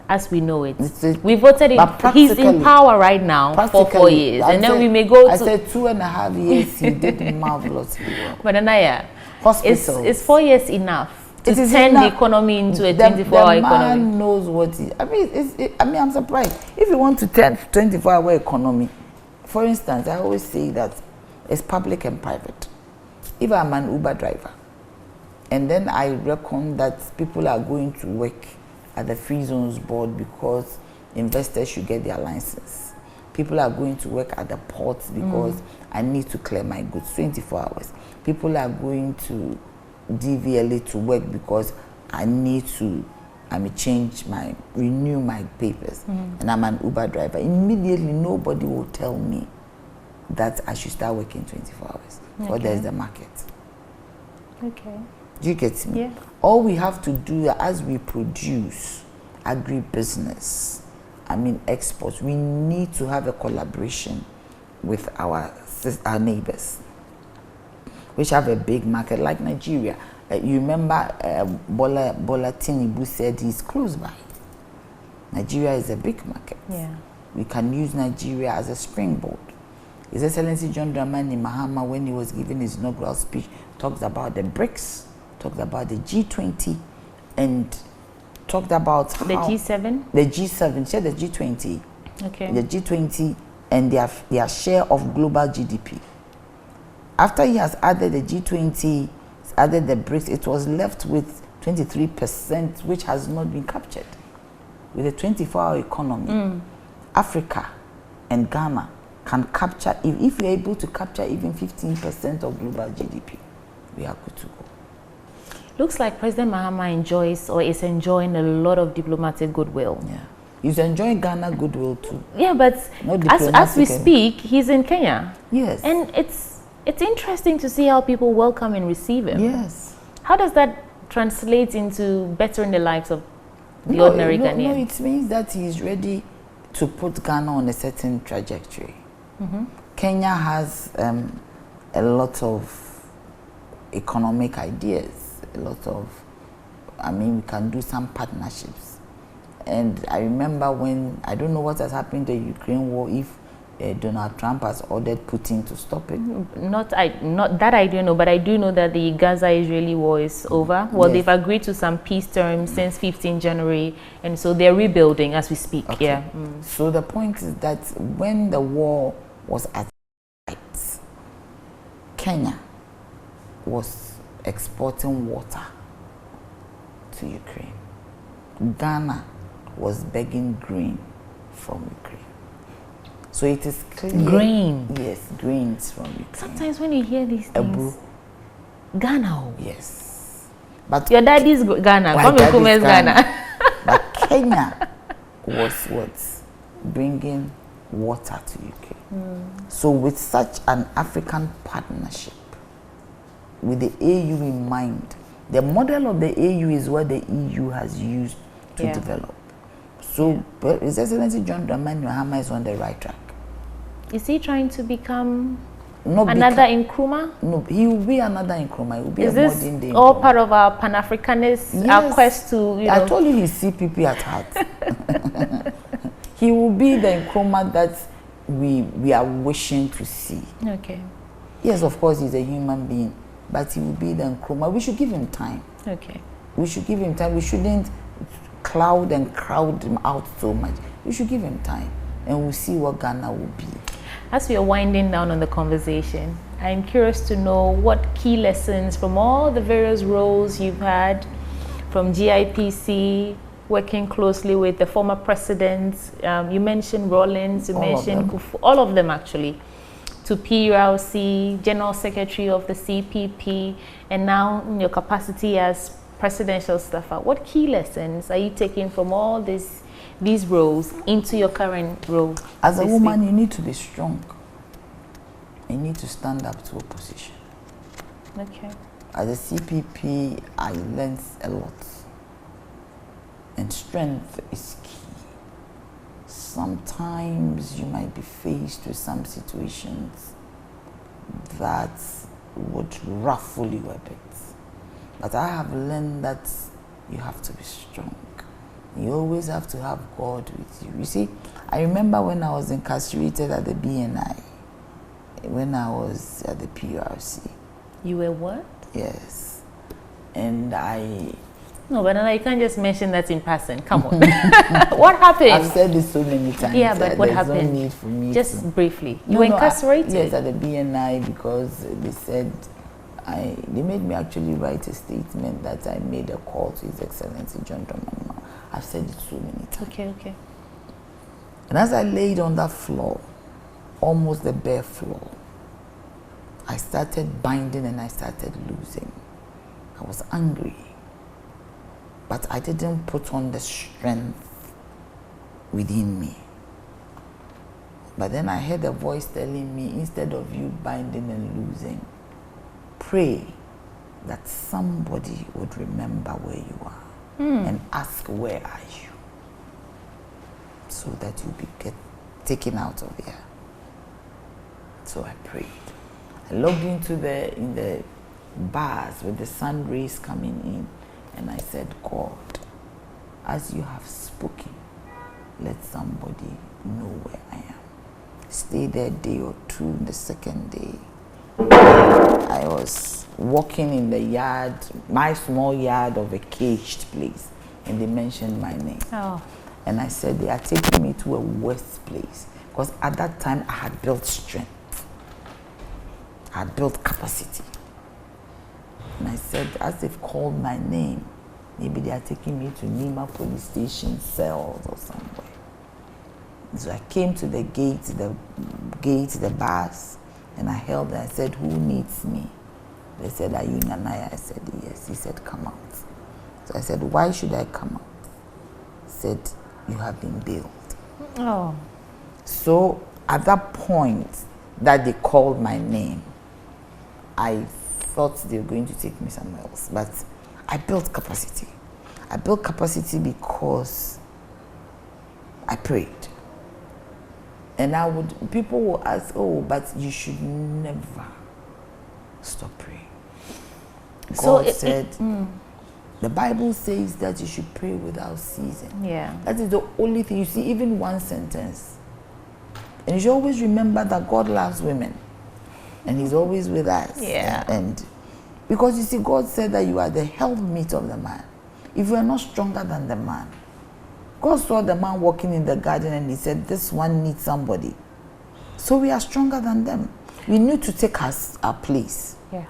as we know it. We voted him. He's in power right now for 4 years, and then we may go. I said 2.5 years. He did marvelously well. But Anaya, hospitals. Is 4 years enough to turn the economy into a 24-hour economy? The man knows what he. I mean, I'm surprised. If you want to turn 24-hour economy, for instance, I always say that it's public and private. If I'm an Uber driver, And then I reckon that people are going to work at the Free Zones Board because investors should get their license. People are going to work at the ports because I need to clear my goods 24 hours. People are going to DVLA to work because I need to renew my papers. And I'm an Uber driver. Immediately, nobody will tell me that I should start working 24 hours. Or there's the market. Okay. Do you get me? Yeah. All we have to do as we produce agribusiness, exports, we need to have a collaboration with our neighbors, which have a big market like Nigeria. You remember Bola Tinubu said he's close by. Nigeria is a big market. Yeah. We can use Nigeria as a springboard. His Excellency John Dramani Mahama, when he was giving his inaugural speech, talked about the BRICS, talked about the G20, and talked about the G7? The G7, said the G20. Okay. The G20 and their share of global GDP. After he has added the G20, added the BRICS, it was left with 23%, which has not been captured. With a 24-hour economy, Africa and Ghana can capture, if we're able to capture even 15% of global GDP, we are good to go. Looks like President Mahama enjoys or is enjoying a lot of diplomatic goodwill. Yeah. He's enjoying Ghana goodwill too. Yeah, but as we speak, he's in Kenya. Yes. And it's interesting to see how people welcome and receive him. Yes. How does that translate into bettering the lives of the ordinary Ghanaian? No, it means that he's ready to put Ghana on a certain trajectory. Kenya has a lot of economic ideas, a lot of, we can do some partnerships. And I remember when, I don't know what has happened to the Ukraine war, if Donald Trump has ordered Putin to stop it. Not that I don't know, but I do know that the Gaza-Israeli war is over. Well, they've agreed to some peace terms since 15 January, and so they're rebuilding as we speak. Okay. Yeah. So the point is that when the war was at height, Kenya was exporting water to Ukraine. Ghana was begging grain from Ukraine. So it is clear. Grain? Yes, grains from Ukraine. Sometimes when you hear these things, Ghana. Yes. But your daddy's Ghana. Come in Kume's Ghana. But Kenya was what? Bringing water to Ukraine. So with such an African partnership, with the AU in mind, the model of the AU is what the EU has used to develop. So His Excellency John Dramani Mahama is on the right track. Is he trying to become another Nkrumah? No, he will be another Nkrumah. He will be is a this modern day all Nkrumah. part of our Pan-Africanist, our quest to, I told you he's CPP at heart. He will be the Nkrumah that we are wishing to see. Okay. Yes, of course, he's a human being, but he will be the Nkrumah. We should give him time. Okay. We should give him time. We shouldn't cloud and crowd him out so much. We should give him time, and we'll see what Ghana will be. As we are winding down on the conversation, I'm curious to know what key lessons from all the various roles you've had, from GIPC, working closely with the former presidents, you mentioned Rawlings, you mentioned Kufu, all of them actually, to PULC, General Secretary of the CPP, and now in your capacity as presidential staffer. What key lessons are you taking from all these roles into your current role? As a woman, you need to be strong. You need to stand up to opposition. Okay. As a CPP, I learned a lot. And strength is key. Sometimes you might be faced with some situations that would ruffle you a bit. But I have learned that you have to be strong. You always have to have God with you. You see, I remember when I was incarcerated at the BNI, when I was at the PRC. You were what? Yes. And No, but now you can't just mention that in passing. Come on. What happened? I've said this so many times. Yeah, but what happened? No need for me just briefly. You were incarcerated? Yes, at the BNI, because they said they made me actually write a statement that I made a call to His Excellency John Dramani. I've said it so many times. Okay. And as I laid on that floor, almost the bare floor, I started binding and I started losing. I was angry, but I didn't put on the strength within me. But then I heard a voice telling me, instead of you binding and losing, pray that somebody would remember where you are and ask, where are you? So that you'll be taken out of here. So I prayed. I logged into in the bars with the sun rays coming in, and I said, God, as you have spoken, let somebody know where I am. Stay there a day or two. The second day, I was walking in the yard, my small yard of a caged place, and they mentioned my name. Oh. And I said, they are taking me to a worse place. Because at that time, I had built strength. I had built capacity. And I said, as they've called my name, maybe they are taking me to Nima police station cells or somewhere. So I came to the the bars, and I held and I said, who needs me? They said, are you Nanaya? I said, yes. He said, come out. So I said, why should I come out? He said, you have been bailed. Oh. So at that point that they called my name, I thought they were going to take me somewhere else. But I built capacity. I built capacity because I prayed. And people will ask, oh, but you should never stop praying. God said, the Bible says that you should pray without ceasing. Yeah. That is the only thing. You see, even one sentence. And you should always remember that God loves women. And He's always with us. Yeah. And because you see, God said that you are the helpmeet of the man. If you are not stronger than the man, God saw the man walking in the garden and He said, this one needs somebody. So we are stronger than them. We need to take our place. Yeah.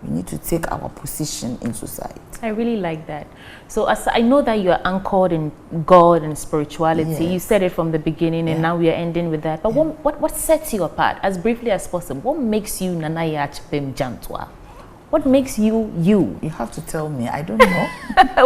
We need to take our position in society. I really like that. So as I know that you are anchored in God and spirituality. Yes. You said it from the beginning, and now we are ending with that. But what sets you apart, as briefly as possible? What makes you Yaa Jantuah? What makes you you? You have to tell me. I don't know.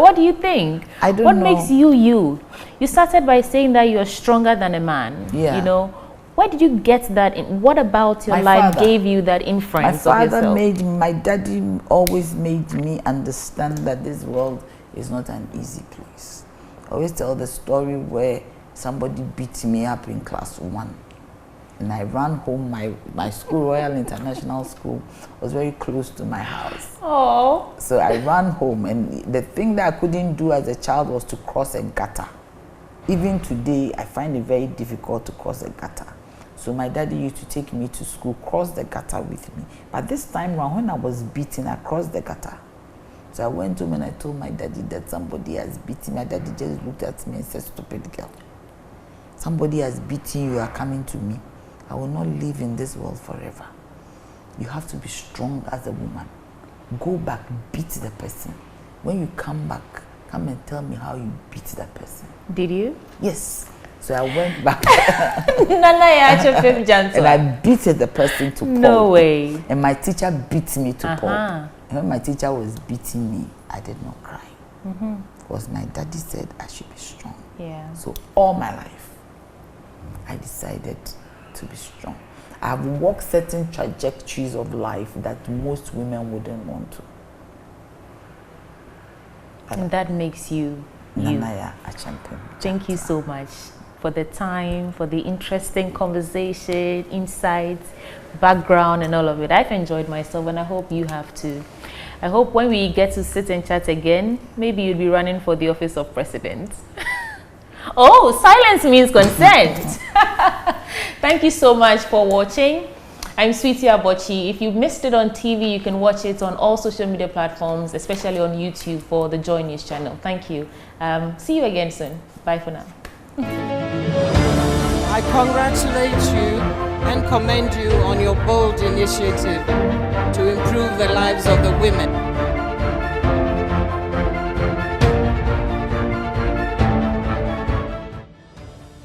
What do you think? I don't know. What makes you you? You started by saying that you're stronger than a man. Yeah. You know, where did you get that? What about your life gave you that inference of yourself? My daddy always made me understand that this world is not an easy place. I always tell the story where somebody beat me up in class 1. And I ran home. My school, Royal International School, was very close to my house. Oh. So I ran home, and the thing that I couldn't do as a child was to cross a gutter. Even today, I find it very difficult to cross a gutter. So my daddy used to take me to school, cross the gutter with me. But this time around, when I was beaten, I crossed the gutter. So I went home and I told my daddy that somebody has beaten me. My daddy just looked at me and said, stupid girl. Somebody has beaten you, you are coming to me. I will not live in this world forever. You have to be strong as a woman. Go back, beat the person. When you come back, come and tell me how you beat that person. Did you? Yes. So I went back. And I beat the person to pulp. No way. And my teacher beat me to pulp. And when my teacher was beating me, I did not cry. Because my daddy said I should be strong. Yeah. So all my life, I decided to be strong. I have walked certain trajectories of life that most women wouldn't want to. And that makes you Yaa Jantuah. Thank you so much for the time, for the interesting conversation, insights, background, and all of it. I've enjoyed myself, and I hope you have too. I hope when we get to sit and chat again, maybe you'll be running for the office of president. Oh, silence means consent. Thank you so much for watching. I'm Sweetie Abochi. If you missed it on TV, you can watch it on all social media platforms, especially on YouTube for the Joy News channel. Thank you. See you again soon. Bye for now. I congratulate you and commend you on your bold initiative to improve the lives of the women.